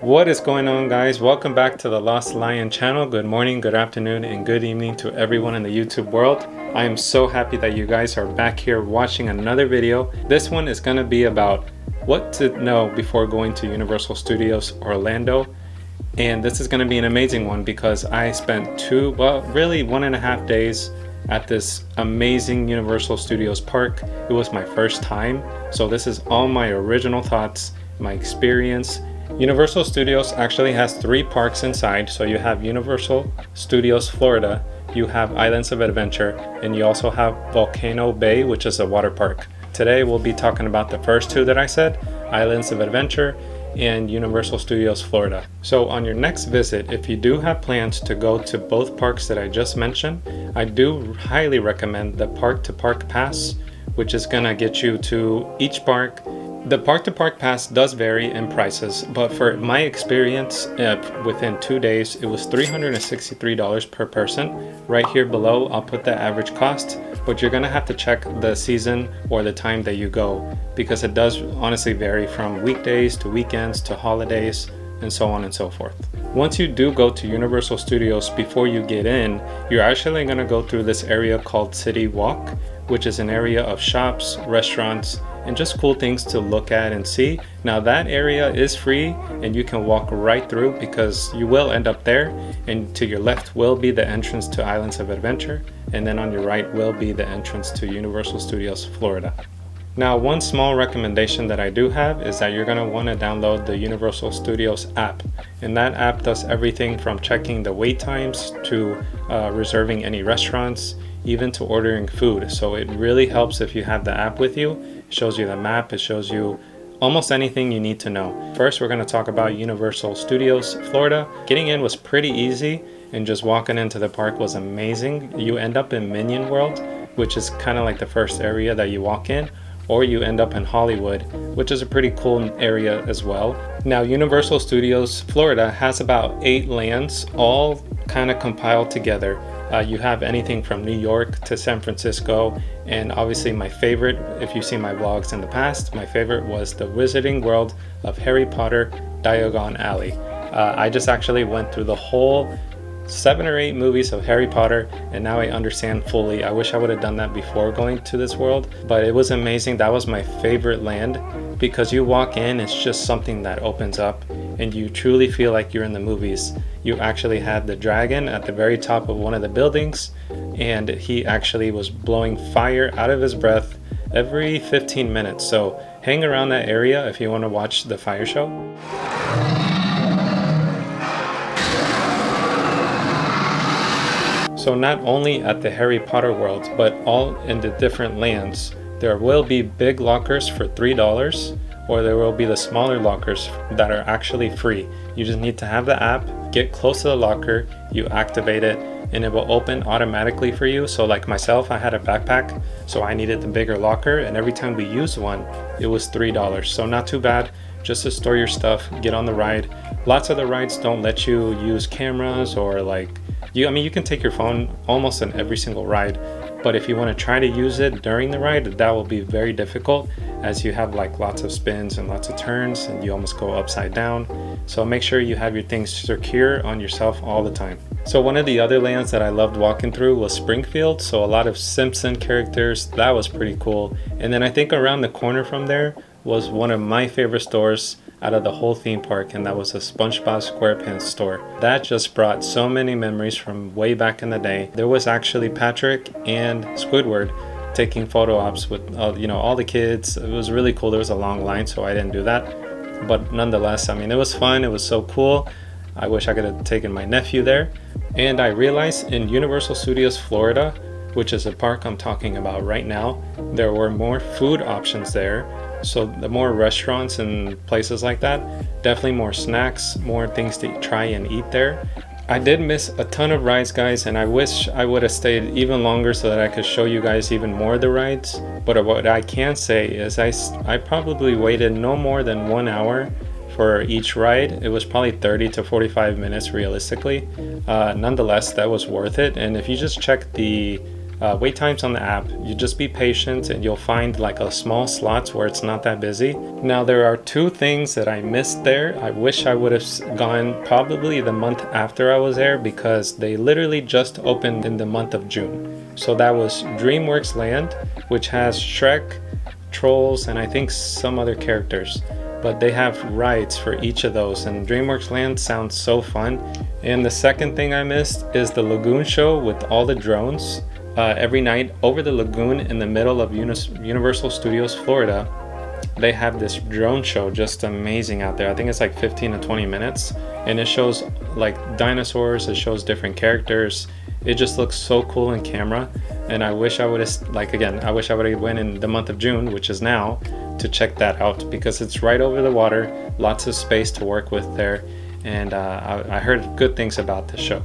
What is going on, guys? Welcome back to the Lost Lion channel. Good morning, good afternoon, and good evening to everyone in the YouTube world. I am so happy that you guys are back here watching another video. This one is going to be about what to know before going to Universal Studios Orlando. And this is going to be an amazing one because I spent really 1.5 days at this amazing Universal Studios park. It was my first time, so this is all my original thoughts, my experience. Universal Studios actually has 3 parks inside. So you have Universal Studios Florida, you have Islands of Adventure, and you also have Volcano Bay, which is a water park. Today we'll be talking about the first 2 that I said, Islands of Adventure and Universal Studios Florida. So on your next visit, if you do have plans to go to both parks that I just mentioned, I do highly recommend the Park to Park Pass, which is gonna get you to each park. The Park to Park Pass does vary in prices, but for my experience, within 2 days, it was $363 per person. Right here below, I'll put the average cost, but you're gonna have to check the season or the time that you go, because it does honestly vary from weekdays to weekends to holidays and so on and so forth. Once you do go to Universal Studios, before you get in, you're actually gonna go through this area called City Walk, which is an area of shops, restaurants, and just cool things to look at and see. Now that area is free and you can walk right through because you will end up there, and to your left will be the entrance to Islands of Adventure, and then on your right will be the entrance to Universal Studios Florida. Now, one small recommendation that I do have is that you're going to want to download the Universal Studios app, and that app does everything from checking the wait times to reserving any restaurants, even to ordering food. So it really helps if you have the app with you. It shows you the map, it shows you almost anything you need to know. First, we're going to talk about Universal Studios Florida. Getting in was pretty easy, and just walking into the park was amazing. You end up in Minion World, which is kind of like the first area that you walk in, or you end up in Hollywood, which is a pretty cool area as well. Now, Universal Studios Florida has about 8 lands, all kind of compiled together. You have anything from New York to San Francisco, and obviously my favorite, if you've seen my vlogs in the past, my favorite was the Wizarding World of Harry Potter Diagon Alley. I just actually went through the whole 7 or 8 movies of Harry Potter, and now I understand fully. I wish I would have done that before going to this world, but it was amazing. That was my favorite land because you walk in, it's just something that opens up and you truly feel like you're in the movies. You actually had the dragon at the very top of one of the buildings, and he actually was blowing fire out of his breath every 15 minutes. So hang around that area if you want to watch the fire show. So not only at the Harry Potter world, but all in the different lands, there will be big lockers for $3, or there will be the smaller lockers that are actually free. You just need to have the app, get close to the locker, you activate it, and it will open automatically for you. So like myself, I had a backpack, so I needed the bigger locker, and every time we used one, it was $3. So not too bad, just to store your stuff, get on the ride. Lots of the rides don't let you use cameras or you can take your phone almost on every single ride, but if you want to try to use it during the ride, that will be very difficult, as you have like lots of spins and lots of turns and you almost go upside down. So make sure you have your things secure on yourself all the time. So one of the other lands that I loved walking through was Springfield. So a lot of Simpson characters, that was pretty cool. And then I think around the corner from there was one of my favorite stores out of the whole theme park, and that was a SpongeBob SquarePants store. That just brought so many memories from way back in the day. There was actually Patrick and Squidward taking photo ops with all the kids. It was really cool. There was a long line, so I didn't do that, but nonetheless, I mean, it was fun. It was so cool. I wish I could have taken my nephew there. And I realized in Universal Studios Florida, which is a park I'm talking about right now, there were more food options there. So the more restaurants and places like that, definitely more snacks, more things to try and eat there. I did miss a ton of rides, guys, and I wish I would have stayed even longer so that I could show you guys even more of the rides. But what I can say is I probably waited no more than 1 hour for each ride. It was probably 30 to 45 minutes realistically. Nonetheless, that was worth it. And if you just check the wait times on the app. You just be patient and you'll find like a small slots where it's not that busy. Now there are two things that I missed there. I wish I would have gone probably the month after I was there, because they literally just opened in the month of June. So that was DreamWorks Land, which has Shrek, Trolls, and I think some other characters. But they have rides for each of those, and DreamWorks Land sounds so fun. And the second thing I missed is the lagoon show with all the drones. Every night over the lagoon in the middle of Universal Studios Florida, they have this drone show, just amazing out there. I think it's like 15 to 20 minutes, and it shows like dinosaurs, it shows different characters. It just looks so cool in camera, and I wish I would have, like, again, I wish I would have went in the month of June, which is now, to check that out, because it's right over the water, lots of space to work with there, and I heard good things about the show.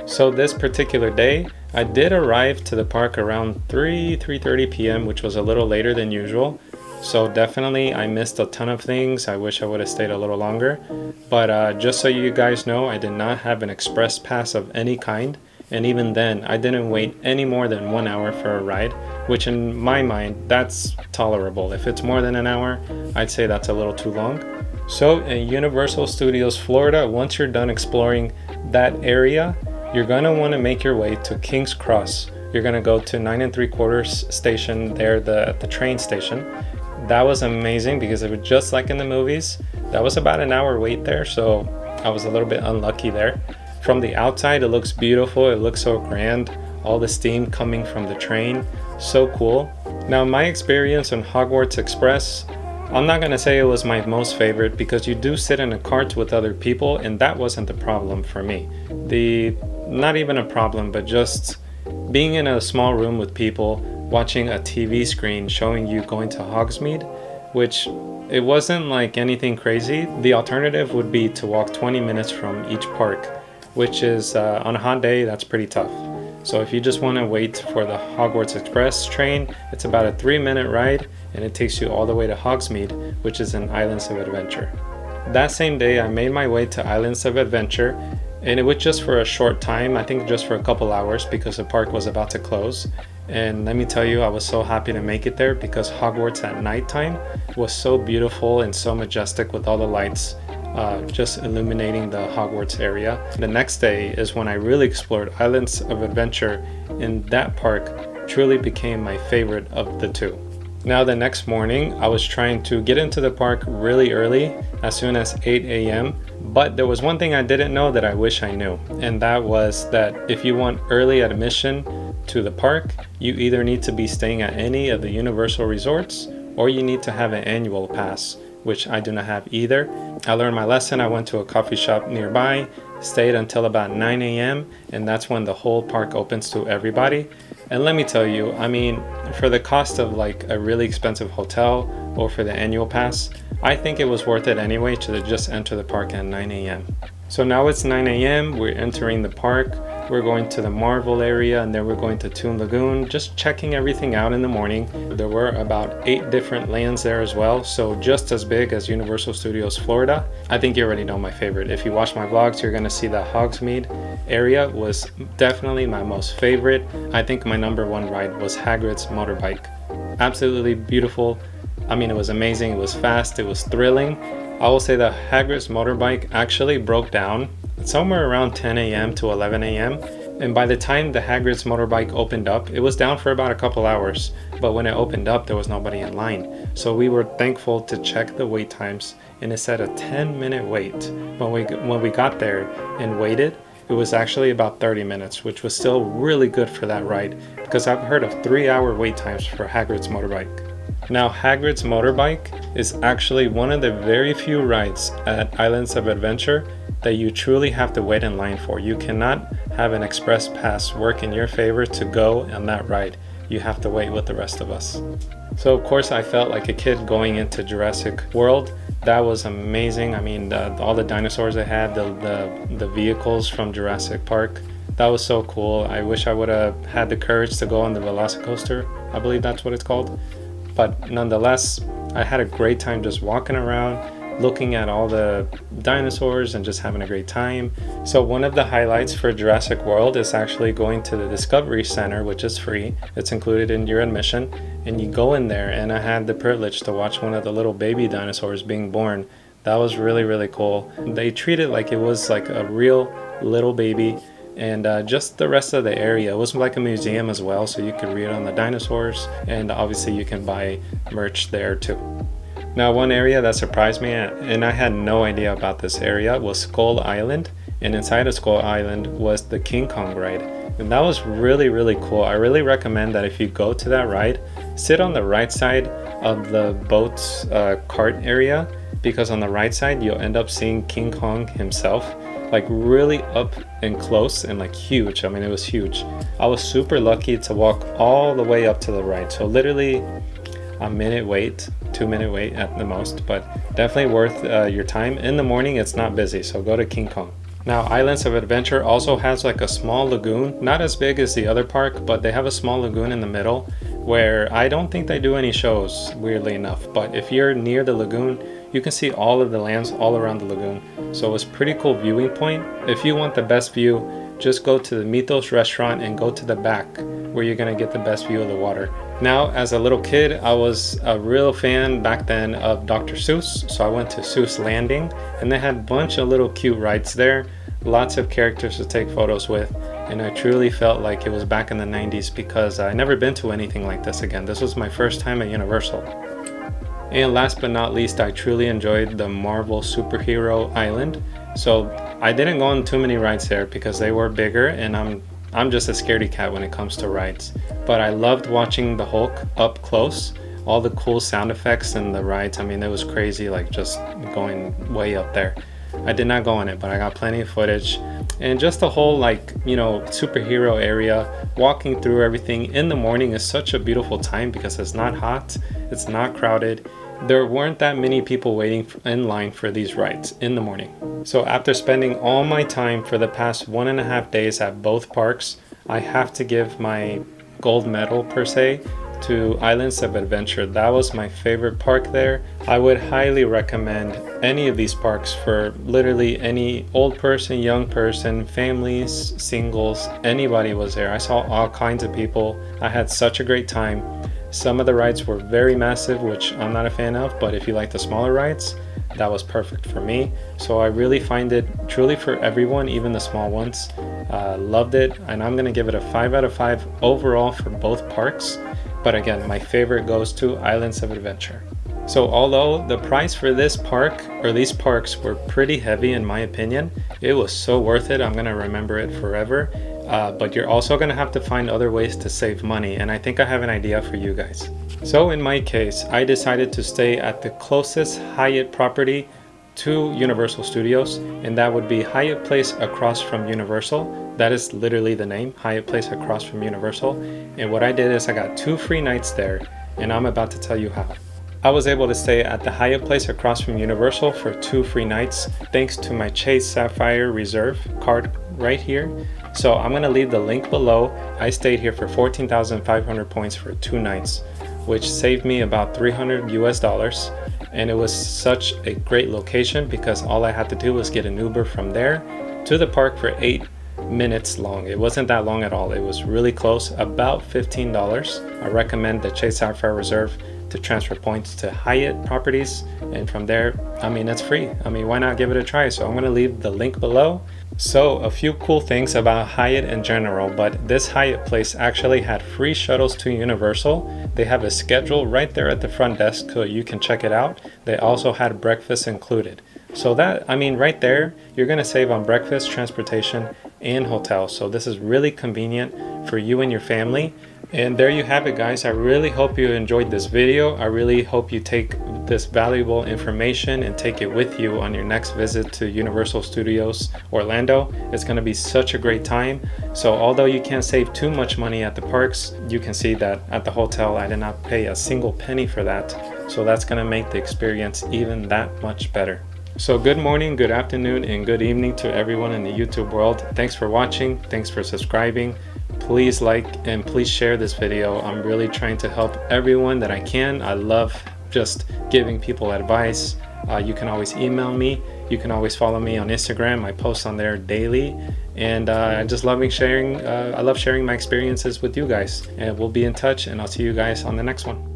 So this particular day, I did arrive to the park around 3:30 p.m., which was a little later than usual. So definitely I missed a ton of things. I wish I would have stayed a little longer. But just so you guys know, I did not have an express pass of any kind. And even then, I didn't wait any more than 1 hour for a ride, which in my mind, that's tolerable. If it's more than an hour, I'd say that's a little too long. So in Universal Studios Florida, once you're done exploring that area, you're gonna wanna make your way to King's Cross. You're gonna go to 9 3/4 station there, at the train station. That was amazing because it was just like in the movies. That was about an hour wait there, so I was a little bit unlucky there. From the outside, it looks beautiful. It looks so grand. All the steam coming from the train, so cool. Now my experience on Hogwarts Express, I'm not gonna say it was my most favorite, because you do sit in a cart with other people, and that wasn't the problem for me. Not even a problem, but just being in a small room with people, watching a TV screen showing you going to Hogsmeade, which it wasn't like anything crazy. The alternative would be to walk 20 minutes from each park, which is on a hot day, that's pretty tough. So if you just want to wait for the Hogwarts Express train, it's about a 3-minute ride, and it takes you all the way to Hogsmeade, which is in Islands of Adventure. That same day, I made my way to Islands of Adventure, and it was just for a short time, I think just for a couple hours, because the park was about to close. And let me tell you, I was so happy to make it there, because Hogwarts at nighttime was so beautiful and so majestic with all the lights just illuminating the Hogwarts area. The next day is when I really explored Islands of Adventure, and that park truly became my favorite of the two. Now the next morning, I was trying to get into the park really early, as soon as 8 a.m. But there was one thing I didn't know that I wish I knew, and that was that if you want early admission to the park, you either need to be staying at any of the Universal resorts, or you need to have an annual pass, which I do not have either. I learned my lesson. I went to a coffee shop nearby, stayed until about 9 a.m. and that's when the whole park opens to everybody. And let me tell you, I mean, for the cost of like a really expensive hotel or for the annual pass, I think it was worth it anyway to just enter the park at 9 a.m. So now it's 9 a.m. We're entering the park. We're going to the Marvel area, and then we're going to Toon Lagoon, just checking everything out in the morning. There were about 8 different lands there as well, so just as big as Universal Studios Florida. I think you already know my favorite. If you watch my vlogs, you're gonna see the Hogsmeade area was definitely my most favorite. I think my #1 ride was Hagrid's motorbike. Absolutely beautiful. I mean, it was amazing, it was fast, it was thrilling. I will say that Hagrid's motorbike actually broke down somewhere around 10 a.m. to 11 a.m. And by the time the Hagrid's motorbike opened up, it was down for about a couple hours. But when it opened up, there was nobody in line. So we were thankful to check the wait times, and it said a 10-minute wait. When we got there and waited, it was actually about 30 minutes, which was still really good for that ride, because I've heard of 3-hour wait times for Hagrid's motorbike. Now, Hagrid's motorbike is actually one of the very few rides at Islands of Adventure that you truly have to wait in line for. You cannot have an express pass work in your favor to go on that ride. You have to wait with the rest of us. So of course I felt like a kid going into Jurassic World. That was amazing. I mean, all the dinosaurs they had, the vehicles from Jurassic Park. That was so cool. I wish I would have had the courage to go on the Velocicoaster. I believe that's what it's called. But nonetheless, I had a great time just walking around, looking at all the dinosaurs and just having a great time. So one of the highlights for Jurassic World is actually going to the Discovery Center, which is free. It's included in your admission, and you go in there, and I had the privilege to watch one of the little baby dinosaurs being born. That was really, really cool. They treat it like it was like a real little baby. And just the rest of the area, it was like a museum as well, so you could read on the dinosaurs, and obviously you can buy merch there too. Now, one area that surprised me, and I had no idea about this area, was Skull Island. And inside of Skull Island was the King Kong ride, and that was really, really cool. I really recommend that if you go to that ride, sit on the right side of the boat's cart area, because on the right side you'll end up seeing King Kong himself, like really up and close and like huge. I mean, it was huge. I was super lucky to walk all the way up to the right, so literally a minute wait, 2-minute wait at the most, but definitely worth your time. In the morning it's not busy, so go to King Kong. Now, Islands of Adventure also has like a small lagoon, not as big as the other park, but they have a small lagoon in the middle where I don't think they do any shows, weirdly enough. But if you're near the lagoon, you can see all of the lands all around the lagoon. So it's a pretty cool viewing point. If you want the best view, just go to the Mythos restaurant and go to the back where you're gonna get the best view of the water. Now, as a little kid, I was a real fan back then of Dr. Seuss, so I went to Seuss Landing, and they had a bunch of little cute rides there, lots of characters to take photos with, and I truly felt like it was back in the 90s because I never been to anything like this again. This was my first time at Universal. And last but not least, I truly enjoyed the Marvel Superhero Island. So I didn't go on too many rides there because they were bigger, and I'm just a scaredy cat when it comes to rides. But I loved watching the Hulk up close, all the cool sound effects and the rides. I mean, it was crazy, like just going way up there. I did not go on it, but I got plenty of footage. And just the whole, like, you know, superhero area, walking through everything in the morning is such a beautiful time because it's not hot, it's not crowded. There weren't that many people waiting in line for these rides in the morning. So after spending all my time for the past 1.5 days at both parks, I have to give my gold medal per se to Islands of Adventure. That was my favorite park there. I would highly recommend any of these parks for literally any old person, young person, families, singles, anybody was there. I saw all kinds of people. I had such a great time. Some of the rides were very massive, which I'm not a fan of, but if you like the smaller rides, that was perfect for me. So I really find it truly for everyone, even the small ones. Loved it, and I'm gonna give it a 5 out of 5 overall for both parks. But again, my favorite goes to Islands of Adventure. So although the price for this park, or these parks, were pretty heavy in my opinion, it was so worth it. I'm gonna remember it forever. But you're also gonna have to find other ways to save money, and I think I have an idea for you guys. So in my case, I decided to stay at the closest Hyatt property to Universal Studios, and that would be Hyatt Place across from Universal. That is literally the name, Hyatt Place across from Universal. And what I did is I got 2 free nights there, and I'm about to tell you how. I was able to stay at the Hyatt Place across from Universal for 2 free nights thanks to my Chase Sapphire Reserve card right here. So I'm gonna leave the link below. I stayed here for 14,500 points for 2 nights, which saved me about $300 US. And it was such a great location because all I had to do was get an Uber from there to the park for 8 minutes long. It wasn't that long at all. It was really close, about $15. I recommend the Chase Sapphire Reserve to transfer points to Hyatt properties, and from there, I mean, it's free. I mean, why not give it a try? So I'm gonna leave the link below. So a few cool things about Hyatt in general, but this Hyatt Place actually had free shuttles to Universal. They have a schedule right there at the front desk so you can check it out. They also had breakfast included. So that, I mean, right there, you're gonna save on breakfast, transportation, and hotel. So this is really convenient for you and your family. And there you have it, guys. I really hope you enjoyed this video. I really hope you take this valuable information and take it with you on your next visit to Universal Studios Orlando. It's going to be such a great time. So although you can't save too much money at the parks, you can see that at the hotel I did not pay a single penny for that. So that's going to make the experience even that much better. So good morning, good afternoon, and good evening to everyone in the YouTube world. Thanks for watching. Thanks for subscribing. Please like and please share this video. I'm really trying to help everyone that I can. I love just giving people advice. You can always email me. You can always follow me on Instagram. I post on there daily, and I just loving sharing. I love sharing my experiences with you guys, and we'll be in touch, and I'll see you guys on the next one.